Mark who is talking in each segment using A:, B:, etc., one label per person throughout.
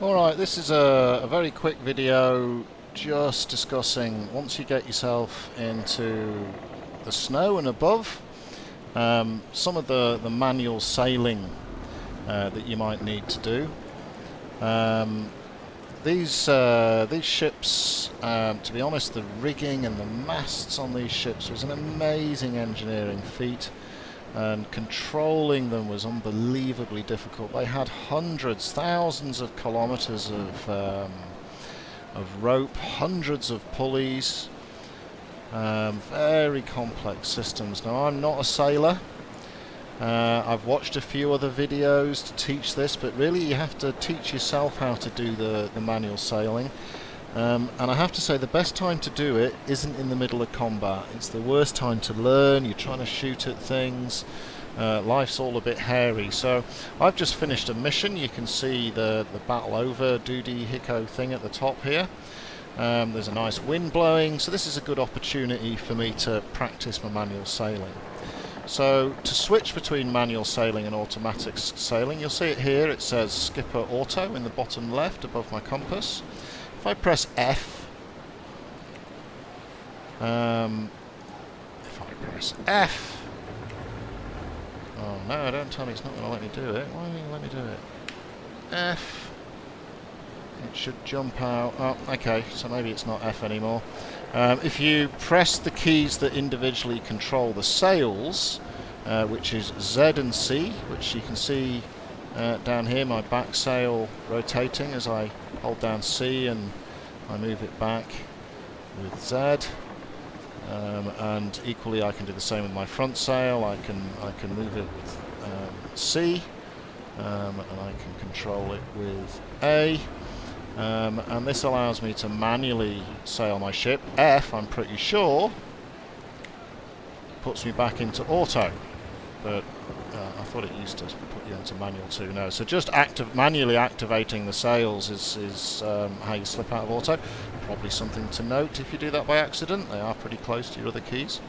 A: Alright, this is a very quick video just discussing once you get yourself into the snow and above, some of the manual sailing that you might need to do. These ships, to be honest, the rigging and the masts on these ships was an amazing engineering feat, and controlling them was unbelievably difficult. They had hundreds, thousands of kilometers of rope, hundreds of pulleys, very complex systems. Now, I'm not a sailor. I've watched a few other videos to teach this, but really you have to teach yourself how to do the manual sailing. And I have to say, the best time to do it isn't in the middle of combat. It's the worst time to learn. You're trying to shoot at things. Life's all a bit hairy. So I've just finished a mission. You can see the battle over Doody Hicko thing at the top here. There's a nice wind blowing, so this is a good opportunity for me to practice my manual sailing. So to switch between manual sailing and automatic sailing, you'll see it here. It says Skipper Auto in the bottom left above my compass. If I press F, oh no, don't tell me it's not going to let me do it. Why won't you let me do it? F, it should jump out. Oh, okay, so maybe it's not F anymore. If you press the keys that individually control the sails, which is Z and C, which you can see down here, my back sail rotating as I hold down C and I move it back with Z, and equally I can do the same with my front sail. I can move it with C, and I can control it with A, and this allows me to manually sail my ship. F, I'm pretty sure, puts me back into auto, but I thought it used to put you into manual too. No, so just manually activating the sails is how you slip out of auto. Probably something to note if you do that by accident. They are pretty close to your other keys.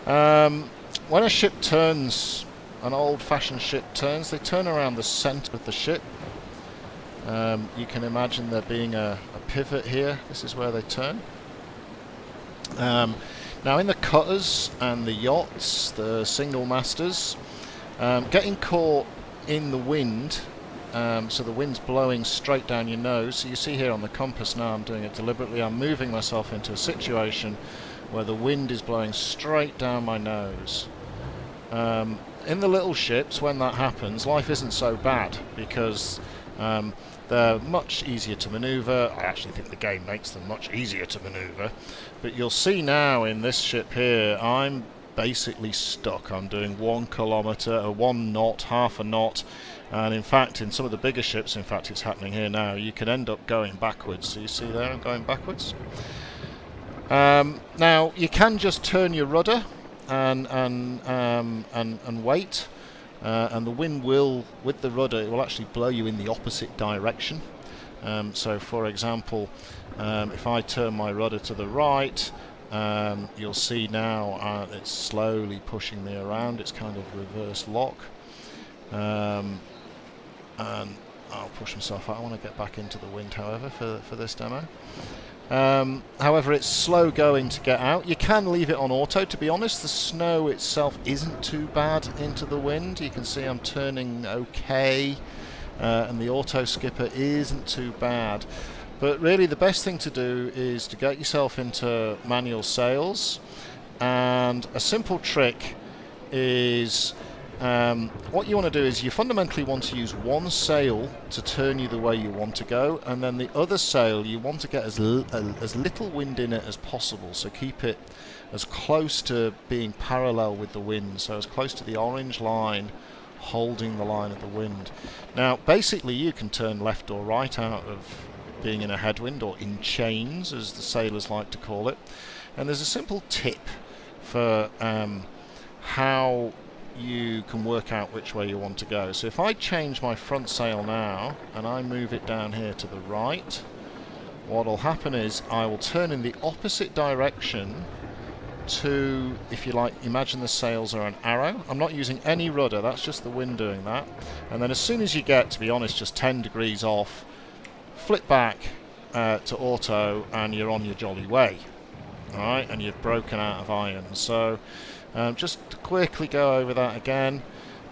A: When a ship turns, an old-fashioned ship turns, they turn around the centre of the ship. You can imagine there being a pivot here. This is where they turn. Now in the cutters and the yachts, the single masters, getting caught in the wind, so the wind's blowing straight down your nose. So you see here on the compass now, I'm doing it deliberately. I'm moving myself into a situation where the wind is blowing straight down my nose. In the little ships, when that happens, life isn't so bad because they're much easier to maneuver. I actually think the game makes them much easier to maneuver. But you'll see now in this ship here, I'm basically stuck. I'm doing 1 kilometer, 1 knot, half a knot. And in fact, in some of the bigger ships, in fact it's happening here now, you can end up going backwards. So you see there, I'm going backwards. Now, you can just turn your rudder and wait. And the wind will, with the rudder, it will actually blow you in the opposite direction. So for example, if I turn my rudder to the right, you'll see now it's slowly pushing me around. It's kind of reverse lock. And I'll push myself out. I want to get back into the wind, however, for this demo. However, it's slow going to get out. You can leave it on auto. To be honest, the snow itself isn't too bad into the wind. You can see I'm turning okay, and the auto skipper isn't too bad. But really the best thing to do is to get yourself into manual sails, and a simple trick is what you want to do is you fundamentally want to use one sail to turn you the way you want to go, and then the other sail you want to get as little wind in it as possible, so keep it as close to being parallel with the wind, so as close to the orange line holding the line of the wind. Now basically you can turn left or right out of being in a headwind, or in chains as the sailors like to call it, and there's a simple tip for how you can work out which way you want to go. So if I change my front sail now and I move it down here to the right, what will happen is I will turn in the opposite direction to, if you like, imagine the sails are an arrow. I'm not using any rudder, that's just the wind doing that. And then as soon as you get, to be honest, just 10 degrees off, flip back to auto and you're on your jolly way. Alright, and you've broken out of iron. So just to quickly go over that again.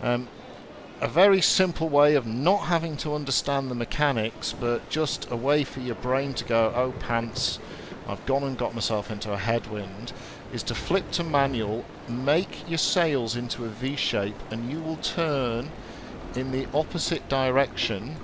A: A very simple way of not having to understand the mechanics, but just a way for your brain to go, oh pants, I've gone and got myself into a headwind, is to flip to manual, make your sails into a V shape, and you will turn in the opposite direction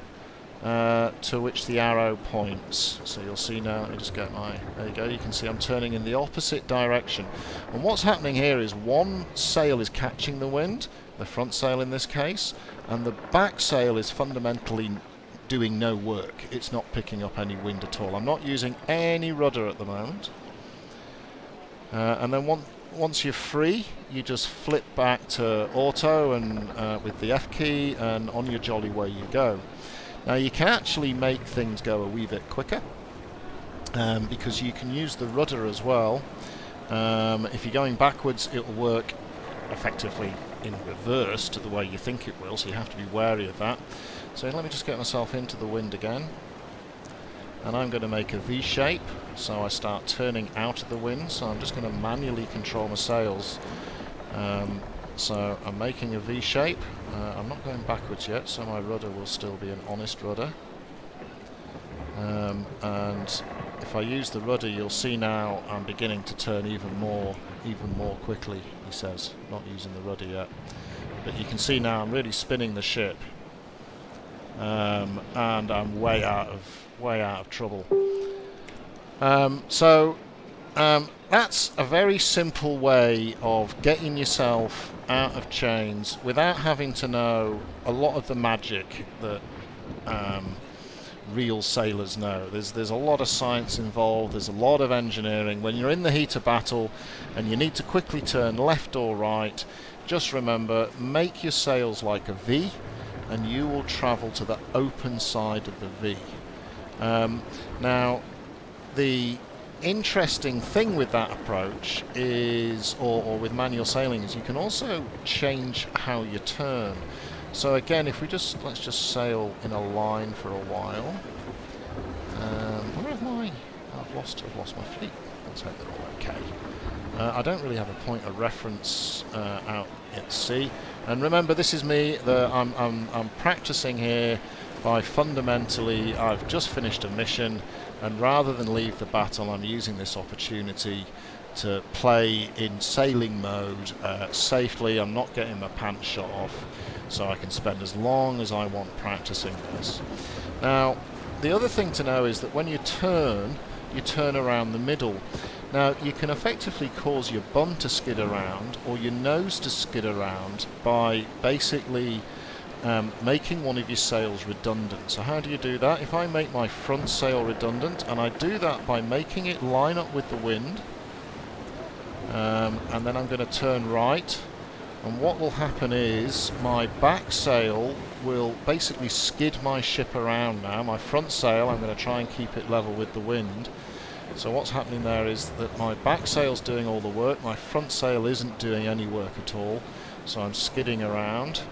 A: to which the arrow points. So you'll see now, let me just get my, there you go, you can see I'm turning in the opposite direction. And what's happening here is one sail is catching the wind, the front sail in this case, and the back sail is fundamentally doing no work. It's not picking up any wind at all. I'm not using any rudder at the moment. And then once you're free, you just flip back to auto and with the F key, and on your jolly way you go. Now you can actually make things go a wee bit quicker because you can use the rudder as well. If you're going backwards, it will work effectively in reverse to the way you think it will, so you have to be wary of that. So let me just get myself into the wind again, and I'm going to make a V shape, so I start turning out of the wind. So I'm just going to manually control my sails. So I'm making a V shape. I'm not going backwards yet, so my rudder will still be an honest rudder. And if I use the rudder, you'll see now I'm beginning to turn even more quickly, he says. Not using the rudder yet. But you can see now I'm really spinning the ship. And I'm way out of trouble. That's a very simple way of getting yourself out of chains without having to know a lot of the magic that real sailors know. There's a lot of science involved, there's a lot of engineering. When you're in the heat of battle and you need to quickly turn left or right, just remember, make your sails like a V and you will travel to the open side of the V. Now, the interesting thing with that approach is, or with manual sailing, is you can also change how you turn. So again, if we let's just sail in a line for a while. Where have I've lost my fleet. Let's hope they're all okay. I don't really have a point of reference out at sea. And remember, this is me. I'm practicing here by fundamentally, I've just finished a mission, and rather than leave the battle, I'm using this opportunity to play in sailing mode safely. I'm not getting my pants shot off, so I can spend as long as I want practicing this. Now, the other thing to know is that when you turn around the middle. Now, you can effectively cause your bum to skid around or your nose to skid around by basically making one of your sails redundant. So how do you do that? If I make my front sail redundant, and I do that by making it line up with the wind, and then I'm going to turn right, and what will happen is my back sail will basically skid my ship around now. My front sail, I'm going to try and keep it level with the wind. So what's happening there is that my back sail's doing all the work, my front sail isn't doing any work at all, so I'm skidding around.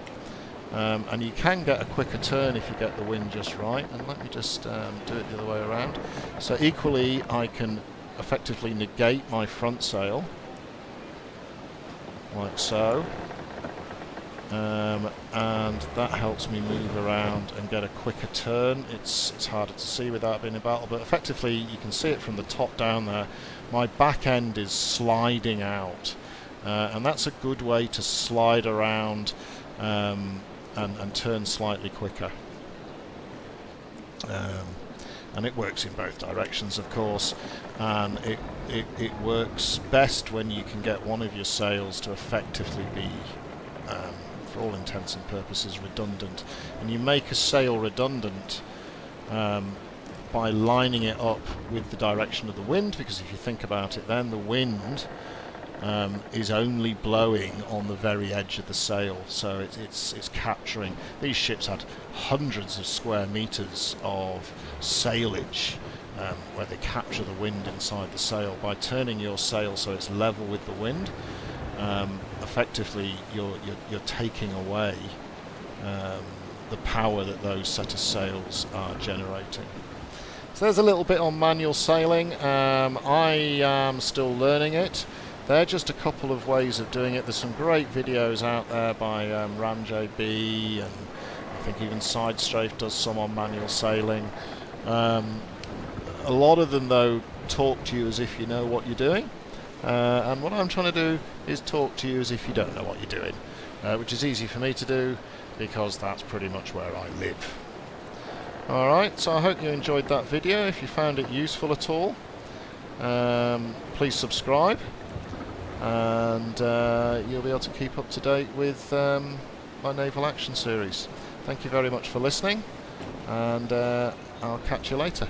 A: And you can get a quicker turn if you get the wind just right. And let me just do it the other way around. So equally, I can effectively negate my front sail, like so. And that helps me move around and get a quicker turn. It's harder to see without being in battle, but effectively you can see it from the top down there. My back end is sliding out, and that's a good way to slide around and turn slightly quicker. And it works in both directions, of course, and it works best when you can get one of your sails to effectively be for all intents and purposes redundant. And you make a sail redundant by lining it up with the direction of the wind, because if you think about it, then the wind is only blowing on the very edge of the sail, so it's capturing. These ships had hundreds of square meters of sailage where they capture the wind inside the sail. By turning your sail so it's level with the wind, effectively you're taking away the power that those set of sails are generating. So there's a little bit on manual sailing. I am still learning it. They're just a couple of ways of doing it. There's some great videos out there by RamJB, and I think even Sidestrafe does some on manual sailing. A lot of them, though, talk to you as if you know what you're doing. And what I'm trying to do is talk to you as if you don't know what you're doing, which is easy for me to do because that's pretty much where I live. Alright, so I hope you enjoyed that video. If you found it useful at all, please subscribe, and you'll be able to keep up to date with my Naval Action series. Thank you very much for listening, and I'll catch you later.